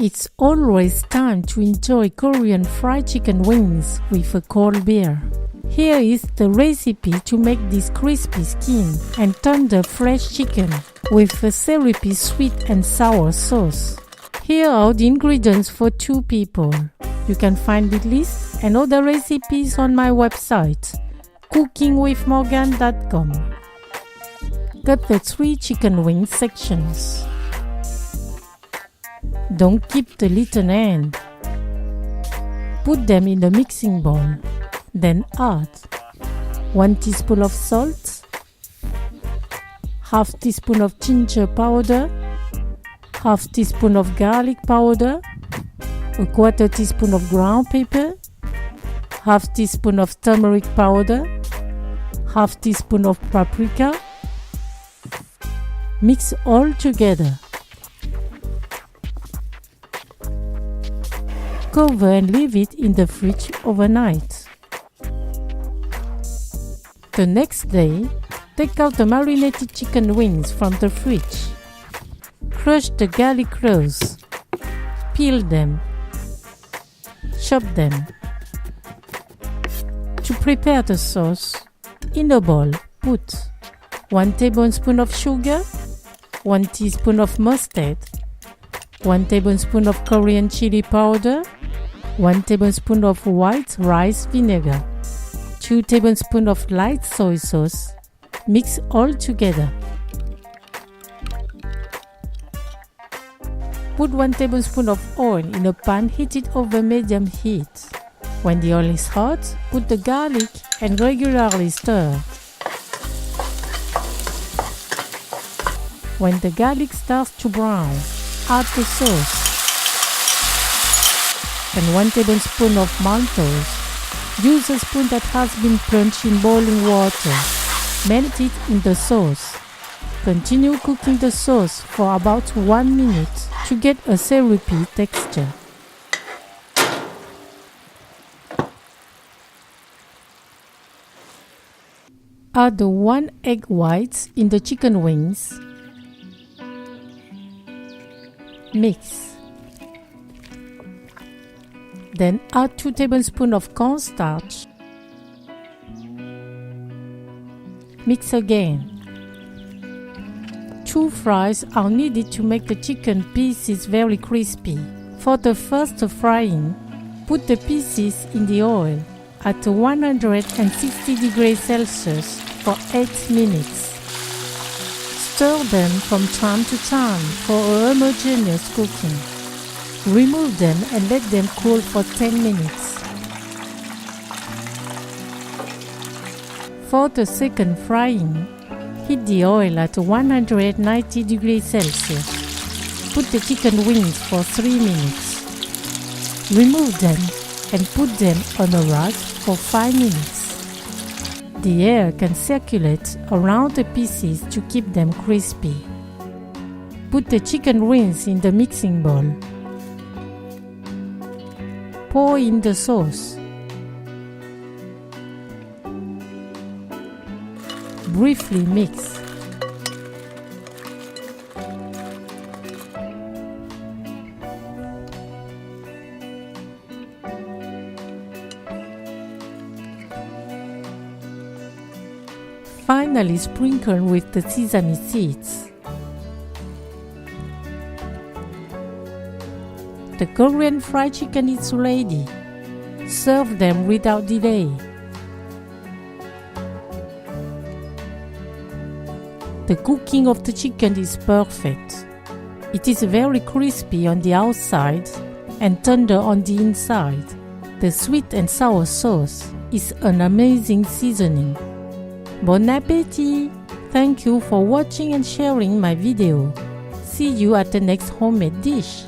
It's always time to enjoy Korean fried chicken wings with a cold beer. Here is the recipe to make this crispy skin and tender fresh chicken with a syrupy sweet and sour sauce. Here are the ingredients for 2 people. You can find the list and other recipes on my website, cookingwithmorgane.com. Cut the 3 chicken wing sections. Don't keep the little end. Put them in the mixing bowl. Then add 1 teaspoon of salt, half teaspoon of ginger powder, half teaspoon of garlic powder, a quarter teaspoon of ground pepper, half teaspoon of turmeric powder, half teaspoon of paprika. Mix all together. Cover and leave it in the fridge overnight. The next day, take out the marinated chicken wings from the fridge. Crush the garlic cloves. Peel them. Chop them. To prepare the sauce, in a bowl, put 1 tablespoon of sugar, 1 teaspoon of mustard, 1 tablespoon of Korean chili powder, 1 tablespoon of white rice vinegar, 2 tablespoons of light soy sauce. Mix all together. Put 1 tablespoon of oil in a pan heated over medium heat. When the oil is hot, put the garlic and regularly stir. When the garlic starts to brown, add the sauce and 1 tablespoon of maltose. Use a spoon that has been plunged in boiling water. Melt it in the sauce. Continue cooking the sauce for about 1 minute to get a syrupy texture. Add the 1 egg white in the chicken wings. Mix. Then add 2 tablespoons of cornstarch. Mix again. 2 fries are needed to make the chicken pieces very crispy. For the first frying, put the pieces in the oil at 160 degrees Celsius for 8 minutes. Stir them from time to time for a homogeneous cooking. Remove them and let them cool for 10 minutes. For the second frying, heat the oil at 190 degrees Celsius. Put the chicken wings for 3 minutes. Remove them and put them on a rack for 5 minutes. The air can circulate around the pieces to keep them crispy. Put the chicken wings in the mixing bowl. Pour in the sauce. Briefly mix. Finally sprinkle with the sesame seeds. The Korean fried chicken is ready. Serve them without delay. The cooking of the chicken is perfect. It is very crispy on the outside and tender on the inside. The sweet and sour sauce is an amazing seasoning. Bon appétit! Thank you for watching and sharing my video. See you at the next homemade dish.